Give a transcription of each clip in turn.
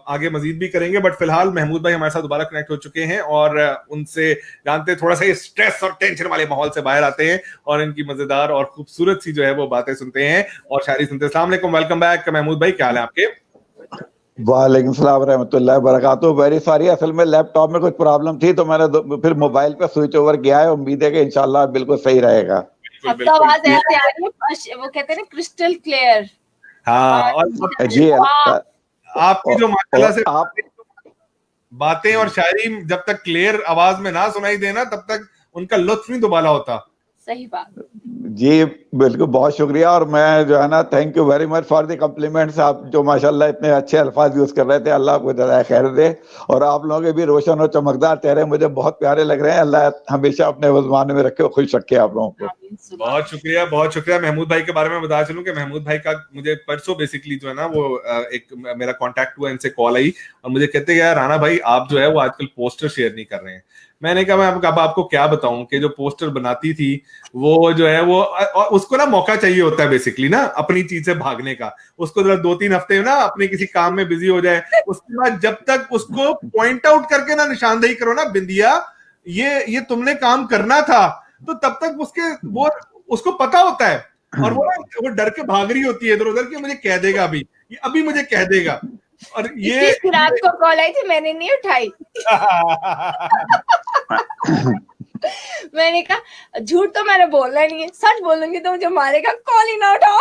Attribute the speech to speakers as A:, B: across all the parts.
A: آگے مزید بھی کریں گے, بٹ فی الحال محمود بھائی ہمارے ساتھ دوبارہ کنیکٹ ہو چکے ہیں اور ان سے جانتے تھوڑا سا اسٹریس اور ٹینشن والے ماحول سے باہر آتے ہیں اور ان کی مزیدار اور خوبصورت سی جو ہے وہ باتیں سنتے ہیں اور شاعری سنتے ہیں. السلام علیکم, ویلکم بیک محمود بھائی, کیا حال ہے آپ کے؟
B: وعلیکم السلام ورحمۃ اللہ وبرکاتہ. ویری سوری, اصل میں لیپ ٹاپ میں کچھ پرابلم تھی تو میں نے پھر موبائل پہ سوئچ اوور کیا ہے. امید ہے کہ انشاءاللہ بالکل صحیح رہے گا.
C: اب تو آواز ایسے آ رہی ہے, وہ کہتے ہیں نا کرسٹل کلیئر.
A: ہاں, اور
B: جی
A: آپ کی جو ماشاءاللہ سے
B: آپ
A: باتیں اور شاعری جب تک کلیئر آواز میں نہ سنائی دینا تب تک ان کا لطف نہیں دوبالا ہوتا.
C: صحیح بات.
B: جی بالکل, بہت شکریہ. اور میں جو ہے نا thank you very much for the compliments. آپ جو ماشاءاللہ اتنے اچھے الفاظ یوز کر رہے تھے, اللہ کو جزائے خیر دے. اور آپ لوگوں کے بھی روشن اور چمکدار چہرے مجھے بہت پیارے لگ رہے ہیں. اللہ ہمیشہ اپنے وزمان میں رکھے, خوش رکھے آپ لوگوں کو.
A: بہت شکریہ, بہت شکریہ. محمود بھائی کے بارے میں بتا چلوں کہ محمود بھائی کا مجھے پرسوں بیسکلی جو ہے نا وہ ایک میرا کانٹیکٹ ہوا, ان سے کال آئی اور مجھے کہتے ہیں رانا بھائی آپ جو ہے وہ آج کل پوسٹر شیئر نہیں کر رہے ہیں. میں نے کہا میں اب آپ کو کیا بتاؤں کہ جو پوسٹر بناتی تھی وہ جو ہے وہ اس کو نا موقع چاہیے ہوتا ہے بیسکلی نا اپنی چیز سے بھاگنے کا. اس کو ذرا 2-3 ہفتے نا اپنے کسی کام میں بزی ہو جائے, اس کے بعد جب تک اس کو پوائنٹ آؤٹ کر کے نا نشاندہی کرو نا بندیا یہ تم نے کام کرنا تھا, تو تب تک اس کو پتا ہوتا ہے اور وہ ڈر کے بھاگ رہی ہوتی ہے ادھر ادھر کہ مجھے کہہ دے گا ابھی مجھے کہہ دے گا. اور یہ
C: رات کو کال آئی تھی, میں نے نہیں اٹھائی. میں نے کہا جھوٹ تو میں نے بولنا نہیں ہے, سچ بولوں گی تو مجھے مارے گا, کال ہی نہ اٹھاؤ.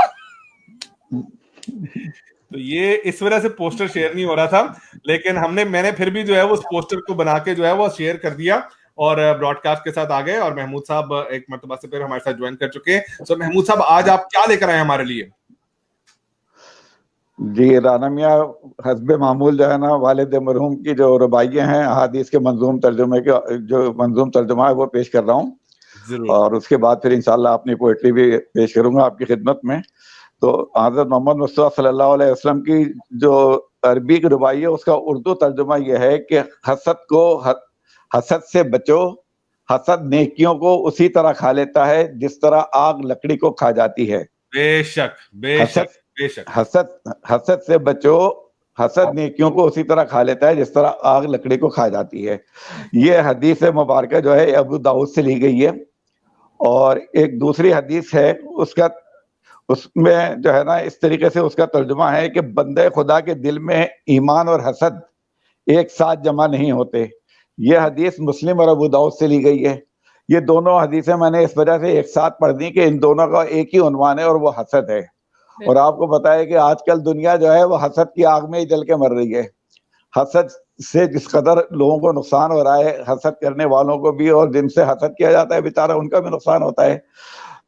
A: تو یہ اس وجہ سے پوسٹر شیئر نہیں ہو رہا تھا, لیکن میں نے پھر بھی جو ہے وہ اس پوسٹر کو بنا کے جو ہے وہ شیئر کر دیا اور براڈ کاسٹ کے ساتھ آ گئے. اور محمود صاحب ایک مرتبہ سے پھر ہمارے ساتھ جوائن کر چکے ہیں. سو محمود صاحب آج آپ کیا لے کر آئے ہمارے لیے؟
B: جی رانا میاں, حسب معمول جو ہے نا والد مرحوم کی جو رباعیاں ہیں احادیث کے منظوم ترجمے کے جو منظوم ترجمہ ہے وہ پیش کر رہا ہوں. اور اس کے بعد پھر انشاءاللہ اپنی پوئٹری بھی پیش کروں گا آپ کی خدمت میں. تو حضرت محمد مصطفیٰ صلی اللہ علیہ وسلم کی جو عربی کی رباعی ہے اس کا اردو ترجمہ یہ ہے کہ حسد سے بچو, حسد نیکیوں کو اسی طرح کھا لیتا ہے جس طرح آگ لکڑی کو کھا جاتی ہے.
A: بے شک بے شک بے شک.
B: حسد سے بچو, حسد نیکیوں کو اسی طرح کھا لیتا ہے جس طرح آگ لکڑی کو کھا جاتی ہے. یہ حدیث مبارکہ جو ہے ابو داؤد سے لی گئی ہے. اور ایک دوسری حدیث ہے اس میں جو ہے نا اس طریقے سے اس کا ترجمہ ہے کہ بندے خدا کے دل میں ایمان اور حسد ایک ساتھ جمع نہیں ہوتے. یہ حدیث مسلم اور ابو داؤد سے لی گئی ہے. یہ دونوں حدیثیں میں نے اس وجہ سے ایک ساتھ پڑھ دی کہ ان دونوں کا ایک ہی عنوان ہے اور وہ حسد ہے. اور آپ کو پتا ہے کہ آج کل دنیا جو ہے وہ حسد کی آگ میں ہی جل کے مر رہی ہے. حسد سے جس قدر لوگوں کو نقصان ہو رہا ہے, حسد کرنے والوں کو بھی, اور جن سے حسد کیا جاتا ہے بیچارہ ان کا بھی نقصان ہوتا ہے.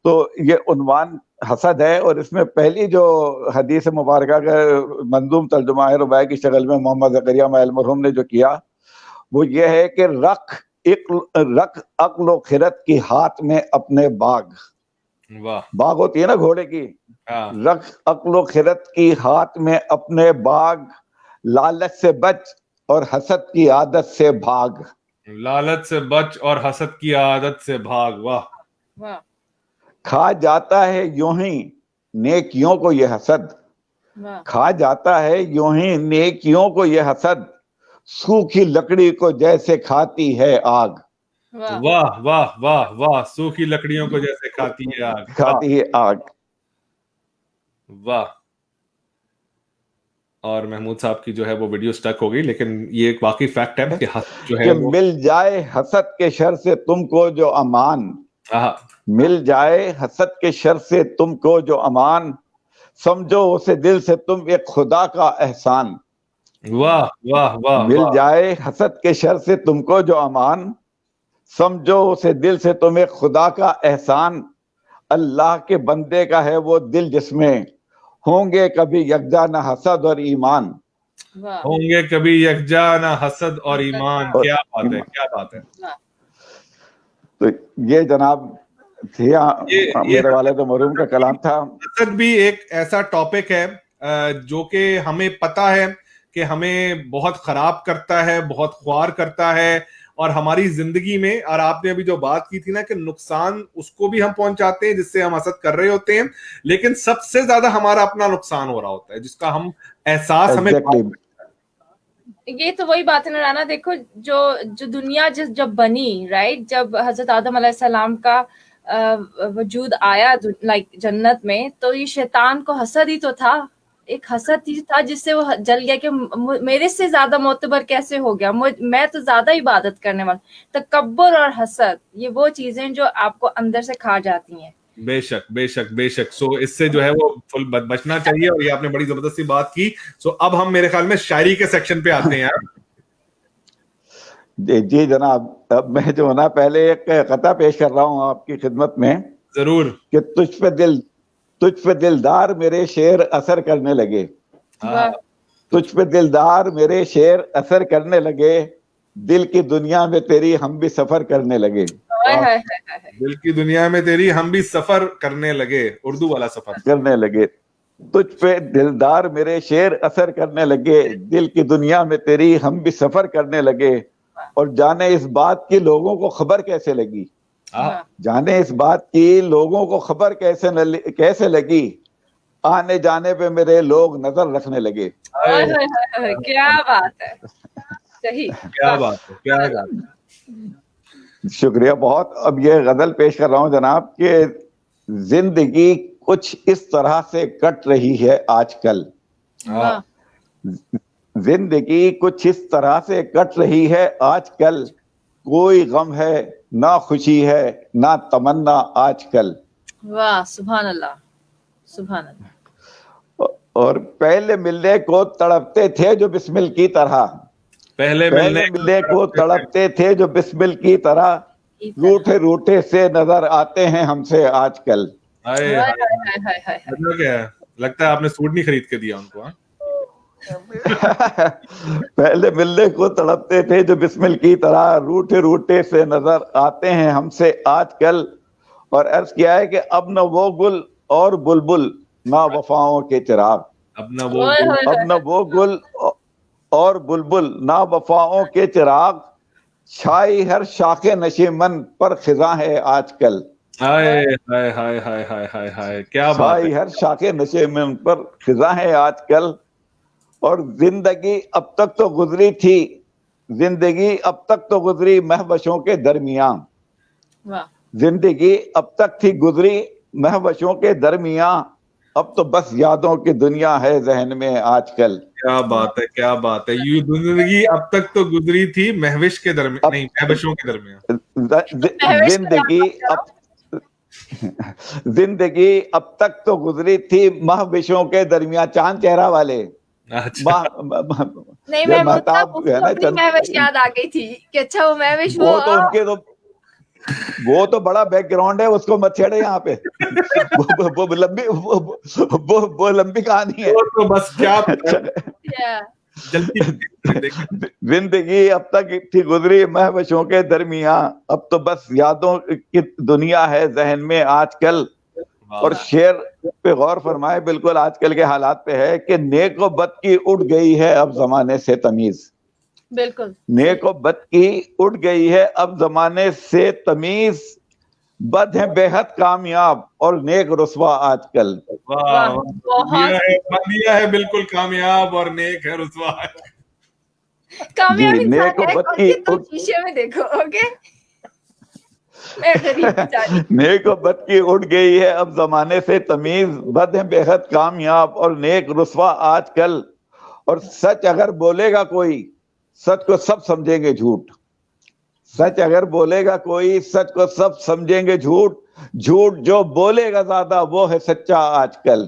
B: تو یہ عنوان حسد ہے. اور اس میں پہلی جو حدیث مبارکہ کا منظوم ترجمہ ہے رباعی کی شکل میں محمد زکریا مائل مرحوم نے جو کیا وہ یہ ہے کہ رکھ عقل و خرد کی ہاتھ میں اپنے باغ. باغ ہوتی ہے نا گھوڑے کی. رکھ عقل و خرد کی ہاتھ میں اپنے باغ, لالچ سے بچ اور حسد کی عادت سے بھاگ.
A: لالچ سے بچ اور حسد کی عادت سے بھاگ. واہ.
B: کھا جاتا ہے یوں ہی نیکیوں کو یہ حسد, کھا جاتا ہے یوں ہی نیکیوں کو یہ حسد, سوکھی لکڑی کو جیسے کھاتی ہے آگ.
A: واہ واہ واہ واہ. سوکھی لکڑیوں کو جیسے کھاتی ہے آگ.
B: کھاتی ہے آگ.
A: واہ. اور محمود صاحب کی جو ہے وہ ویڈیو سٹک ہو گئی, لیکن یہ ایک واقعی فیکٹ ہے کہ جو ہے
B: مل جائے حسد کے شر سے تم کو جو امان, مل جائے حسد کے شر سے تم کو جو امان, سمجھو اسے دل سے تم ایک خدا کا احسان.
A: واہ واہ واہ.
B: مل جائے حسد کے شر سے تم کو جو امان, سمجھو اسے دل سے تم ایک خدا کا احسان. اللہ کے بندے کا ہے وہ دل جس میں ہوں گے کبھی یکجا نہ حسد اور ایمان.
A: ہوں گے کبھی یکجا نہ حسد اور ایمان. کیا بات ہے, کیا بات ہے.
B: تو یہ جناب میرے والد مرحوم کا کلام تھا.
A: حسد بھی ایک ایسا ٹاپک ہے جو کہ ہمیں پتا ہے کہ ہمیں بہت خراب کرتا ہے, بہت خوار کرتا ہے اور ہماری زندگی میں. اور آپ نے ابھی جو بات کی تھی نا کہ نقصان اس کو بھی ہم پہنچاتے ہیں جس سے ہم حسد کر رہے ہوتے ہیں, لیکن سب سے زیادہ ہمارا اپنا نقصان ہو رہا ہوتا ہے جس کا ہم احساس ہمیں
C: یہ تو وہی بات ہے نا رانا, دیکھو جو دنیا جب بنی, رائٹ, جب حضرت آدم علیہ السلام کا وجود آیا لائک جنت میں, تو یہ شیطان کو حسد ہی تو تھا, ایک حسد ہی تھا جس سے وہ جل گیا کہ میرے سے زیادہ معتبر کیسے ہو گیا, میں تو زیادہ عبادت کرنے والا. تکبر اور حسد یہ وہ چیزیں جو آپ کو اندر سے کھا جاتی ہیں.
A: بے شک بے شک بے شک. سو اس سے جو ہے وہ فل بچنا چاہیے, اور یہ آپ نے بڑی زبردستی بات کی. سو اب ہم میرے خیال میں شاعری کے سیکشن پہ آتے ہیں یار.
B: جی جناب, اب میں جو نا پہلے ایک قطعہ پیش کر رہا ہوں آپ کی خدمت میں
A: ضرور.
B: کہ تجھ پہ دلدار میرے شعر اثر کرنے لگے,
A: ہاں,
B: تجھ پہ دلدار میرے شعر اثر کرنے لگے, دل کی دنیا میں تیری ہم بھی سفر کرنے لگے.
A: دل کی دنیا میں تیری ہم بھی سفر کرنے لگے, اردو والا سفر
B: کرنے لگے. تجھ پہ دلدار میرے شعر اثر کرنے لگے, دل کی دنیا میں تیری ہم بھی سفر کرنے لگے. اور جانے اس بات کی لوگوں کو خبر کیسے لگی, جانے اس بات کی لوگوں کو خبر کیسے لگی, آنے جانے پہ میرے لوگ نظر رکھنے لگے.
C: کیا بات ہے, صحیح,
A: کیا بات ہے, کیا بات ہے.
B: شکریہ بہت. اب یہ غزل پیش کر رہا ہوں جناب کہ زندگی کچھ اس طرح سے کٹ رہی ہے آج کل, زندگی کچھ اس طرح سے کٹ رہی ہے آج کل, کوئی غم ہے نہ خوشی ہے نہ تمنا آج کل.
C: واہ, سبحان اللہ, سبحان اللہ.
B: اور پہلے ملنے کو تڑپتے تھے جو بسمل کی طرح, پہلے ملنے کو تڑپتے تھے جو بسمل کی طرح, روٹھے روٹھے سے نظر آتے ہیں ہم سے آج کل.
A: لگتا ہے آپ نے سوٹ نہیں خرید کے دیا ان کو.
B: پہلے ملنے کو تڑپتے تھے جو بسمل کی طرح, روٹھے روٹھے سے نظر آتے ہیں ہم سے آج کل. اور عرض کیا ہے کہ اب نہ وہ گل اور بلبل نہ وفاؤں کے چراغ,
A: اب نہ
B: وہ گل اور بلبل نہ وفاؤں کے چراغ, چھائی ہر شاخ نشیمن پر خزاں ہے آج کل.
A: کیا بات ہے,
B: چھائی ہر شاخ نشیمن پر خزاں ہے آج کل. اور زندگی اب تک تو گزری تھی, زندگی اب تک تو گزری مہوشوں کے درمیان, زندگی اب تک تھی گزری مہوشوں کے درمیان, اب تو بس یادوں کی دنیا ہے ذہن میں آج کل.
A: کیا بات ہے, کیا بات ہے. یہ زندگی اب تک تو گزری تھی مہوش کے درمیان, نہیں مہوشوں کے درمیان.
B: زندگی اب تک تو گزری تھی مہوشوں کے درمیان. چاند چہرہ والے
C: نہیں, میں مہوش یاد آ گئی تھی کہ اچھا وہ مہوش,
B: وہ تو ان کے وہ تو بڑا بیک گراؤنڈ ہے, اس کو مت چھیڑے یہاں پہ, وہ لمبی کہانی ہے.
A: بس کیا
B: زندگی اب تک تھی گزری مہوشوں کے درمیان, اب تو بس یادوں کی دنیا ہے ذہن میں آج کل. اور شعر پہ غور فرمائے, بالکل آج کل کے حالات پہ ہے کہ نیک و بد کی اٹھ گئی ہے اب زمانے سے تمیز,
C: بالکل
B: نیک و بد کی اٹھ گئی ہے اب زمانے سے تمیز, بد ہے بے حد کامیاب اور نیک رسوا آج کل.
A: بندیا ہے بالکل کامیاب اور نیک ہے رسوا.
C: کامیابی
B: نیک و بد کی
C: شیشے میں دیکھو, اوکے.
B: نیک و بد کی اٹھ گئی ہے اب زمانے سے تمیز, بد ہے بے حد کامیاب اور نیک رسوا آج کل. اور سچ اگر بولے گا کوئی سچ کو سب سمجھیں گے جھوٹ, سچ اگر بولے گا کوئی سچ کو سب سمجھیں گے جھوٹ, جھوٹ جو بولے گا زیادہ وہ ہے سچا آج کل.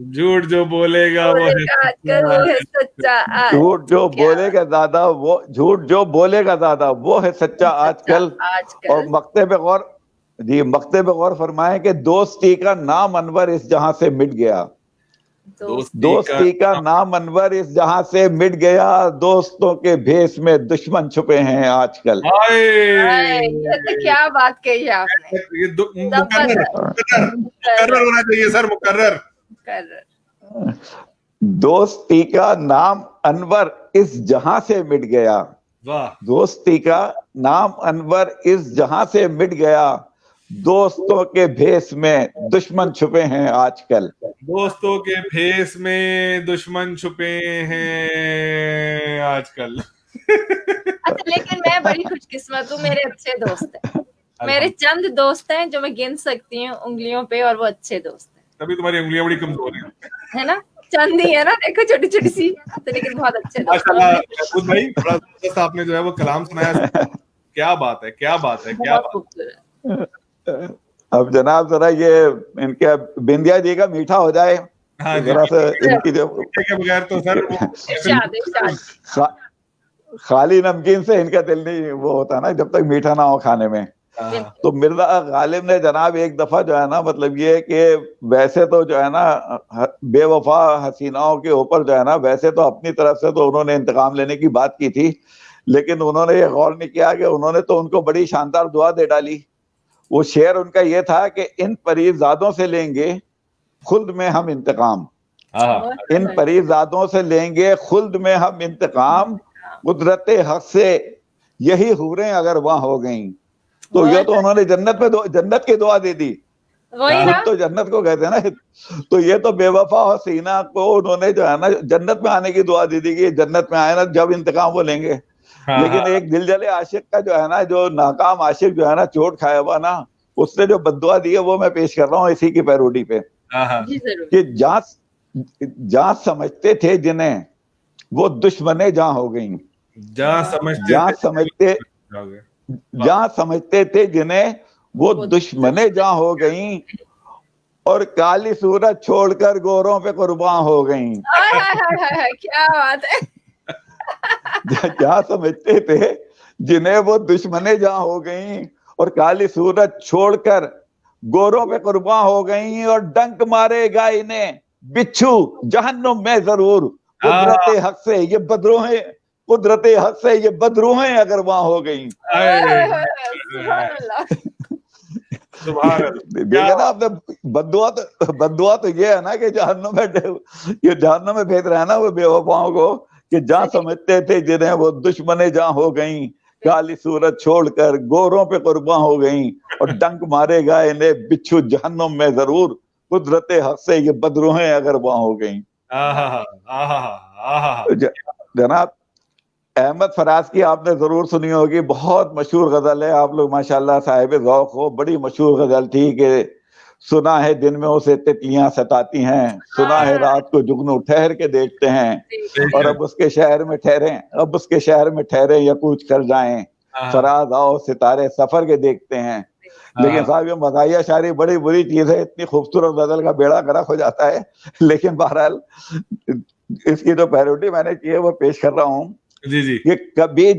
A: جھوٹ جو بولے گا وہ ہے
C: سچا,
B: جھوٹ جو بولے گا زیادہ وہ, جھوٹ جو بولے گا زیادہ وہ ہے سچا آج کل. اور مقطع پہ غور, جی مقطع پہ غور فرمائیں کہ دوستی کا نام انور اس جہاں سے مٹ گیا, دوستی کا نام انور اس جہاں سے مٹ گیا, دوستوں کے بھیس میں دشمن چھپے ہیں آج کل.
C: کیا بات کہی ہے آپ نے,
A: مقرر ہونا چاہیے سر, مقرر.
B: دوستی کا نام انور اس جہاں سے مٹ گیا, دوستی کا نام انور اس جہاں سے مٹ گیا, دوستوں کے بھیس میں دشمن چھپے ہیں آج کل.
A: دوستوں کے بھیس میں دشمن چھپے ہیں آج کل.
C: اچھا لیکن میں بڑی خوش قسمت ہوں, میرے اچھے دوست ہیں, میرے چند دوست ہیں جو میں گن سکتی ہوں انگلیوں پہ, اور وہ اچھے دوست ہیں.
A: تبھی تمہاری انگلیاں بڑی کمزور ہیں.
C: ہے نا, چند ہی ہے نا, دیکھو چھوٹی چھوٹی سی, لیکن بہت اچھے دوست ہیں.
A: محمود بھائی بڑا زبردست آپ نے جو ہے وہ کلام سنایا. کیا بات ہے, کیا بات ہے, کیا
C: بہت خوبصورت.
B: اب جناب ذرا یہ ان کے بندیا جی کا میٹھا ہو جائے ذرا سے, ان کی جو
A: کے بغیر تو سر
C: ارشاد ارشاد.
B: خالی نمکین سے ان کا دل نہیں وہ ہوتا نا جب تک میٹھا نہ ہو کھانے میں. تو مرزا غالب نے جناب ایک دفعہ جو ہے نا, مطلب یہ کہ ویسے تو جو ہے نا بے وفا حسیناؤں کے اوپر جو ہے نا, ویسے تو اپنی طرف سے تو انہوں نے انتقام لینے کی بات کی تھی, لیکن انہوں نے یہ غور نہیں کیا کہ انہوں نے تو ان کو بڑی شاندار دعا دے ڈالی. وہ شعر ان کا یہ تھا کہ ان پریزادوں سے لیں گے خلد میں ہم انتقام, ان پریزادوں سے لیں گے خلد میں ہم انتقام, قدرت حق سے یہی حوریں اگر وہاں ہو گئیں. تو یہ تو انہوں نے جنت کی دعا دے دی, تو جنت کو کہتے ہیں نا. تو یہ تو بے وفا حسینہ کو انہوں نے جو ہے نا جنت میں آنے کی دعا دے دی کہ جنت میں آئے نا جب انتقام وہ لیں گے. لیکن ایک دل جلے عاشق کا جو ہے نا, جو ناکام عاشق جو ہے نا, چوٹ کھایا ہوا نا, اس نے جو بددعا دی ہے وہ میں پیش کر رہا ہوں اسی کی پیروڈی پہ. کہ جہاں سمجھتے تھے جنہیں وہ دشمنے جہاں ہو گئیں, جہاں سمجھتے تھے جنہیں وہ دشمنے جہاں ہو گئیں, اور کالی صورت چھوڑ کر گوروں پہ قربان ہو گئیں.
C: کیا بات ہے.
B: جہاں سمجھتے تھے جنہیں وہ دشمنے جہاں ہو گئیں, اور کالی صورت چھوڑ کر گوروں پہ قربان ہو گئیں, اور ڈنک مارے گا انہیں بچھو جہنم میں ضرور, قدرت حق سے یہ بدروہیں, قدرت حق سے یہ بدروہیں اگر وہاں ہو گئیں. دیکھا نا آپ نے, بددعا تو یہ ہے نا کہ جہنم میں بھیج رہا ہے نا وہ بے وفاؤں کو, کہ جہاں سمجھتے تھے جنہیں وہ دشمنے جہاں ہو گئیں, کالی صورت چھوڑ کر گوروں پہ قربان ہو گئیں, اور ڈنک مارے گا انہیں بچھو جہنم میں ضرور, قدرت حق سے یہ بدروہیں اگر وہاں ہو گئیں. جناب احمد فراز کی آپ نے ضرور سنی ہوگی, بہت مشہور غزل ہے, آپ لوگ ماشاءاللہ صاحب ذوق ہو. بڑی مشہور غزل تھی کہ سنا ہے دن میں اسے تتلیاں ستاتی ہیں, سنا ہے رات کو جگنو ٹھہر کے دیکھتے ہیں, اور اب اس کے شہر میں ٹھہرے یا کوچ کر جائیں, فراز آؤ ستارے سفر کے دیکھتے ہیں. لیکن صاحب یہ مزاحیہ شاعری بڑی بری چیز ہے, اتنی خوبصورت غزل کا بیڑا غرق ہو جاتا ہے. لیکن بہرحال اس کی جو پیروڈی میں نے کی ہے وہ پیش کر رہا ہوں. کہ کبھی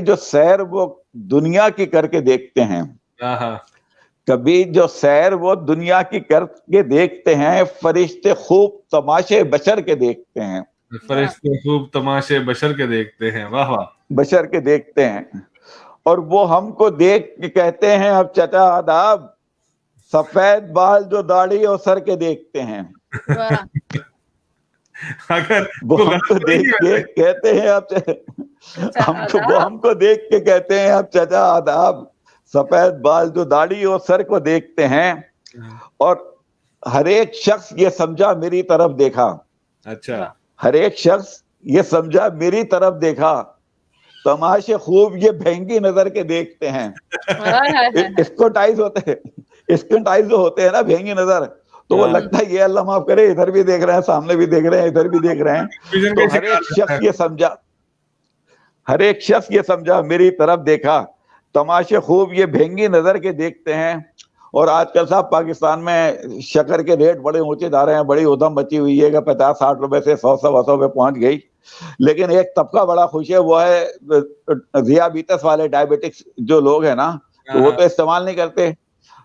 B: جو سیر وہ دنیا کی کر کے دیکھتے ہیں, کبھی جو سیر وہ دنیا کی کر کے دیکھتے ہیں, فرشتے خوب تماشے بشر کے دیکھتے ہیں,
A: فرشتے خوب تماشے بشر کے دیکھتے ہیں. واہ واہ,
B: بشر کے دیکھتے ہیں, اور وہ ہم کو دیکھ کے کہتے ہیں اب چچا آداب, سفید بال جو داڑھی اور سر کے دیکھتے ہیں.
A: اگر
B: وہ ہم کو دیکھ کے کہتے ہیں اب وہ ہم کو دیکھ کے کہتے ہیں اب چچا آداب, سفید بال جو داڑھی اور سر کو دیکھتے ہیں, اور ہر ایک شخص یہ سمجھا میری طرف دیکھا. اچھا, ہر ایک شخص یہ سمجھا میری طرف دیکھا, تماشے خوب یہ بھینگی نظر کے دیکھتے ہیں. اسکوٹائز ہوتے ہیں نا بھینگی نظر, تو وہ لگتا ہے یہ اللہ معاف کرے ادھر بھی دیکھ رہے ہیں, سامنے بھی دیکھ رہے ہیں, ادھر بھی دیکھ رہے ہیں. تو ہر ایک شخص یہ سمجھا میری طرف دیکھا, تماشے خوب یہ بھینگی نظر کے دیکھتے ہیں. اور آج کل صاحب پاکستان میں شکر کے ریٹ بڑے اونچے جا رہے ہیں, بڑی ادھم مچی ہوئی ہے کہ 50-60 روپے سے 100 پہ پہنچ گئی. لیکن ایک طبقہ بڑا خوش ہے, وہ ہے ذیابیطس والے, ڈائبیٹکس جو لوگ ہیں نا, تو وہ تو استعمال نہیں کرتے.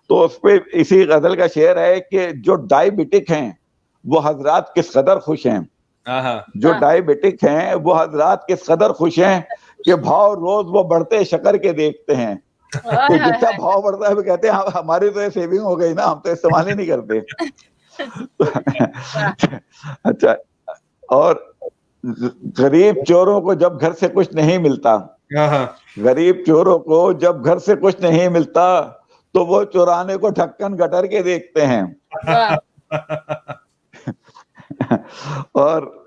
B: تو اس پہ اسی غزل کا شعر ہے کہ جو ڈائبیٹک ہیں وہ حضرات کس قدر خوش ہیں, جو ڈائبیٹک ہیں وہ حضرات کس قدر خوش ہیں, کہ بھاؤ روز وہ بڑھتے شکر کے دیکھتے ہیں. تو جتنا بھاؤ بڑھتا ہے وہ کہتے ہیں ہماری تو یہ سیونگ ہو گئی نا, ہم تو استعمال ہی نہیں کرتے. اچھا, اور غریب چوروں کو جب گھر سے کچھ نہیں ملتا, غریب چوروں کو جب گھر سے کچھ نہیں ملتا, تو وہ چورانے کو ڈھکن گٹر کے دیکھتے ہیں. اور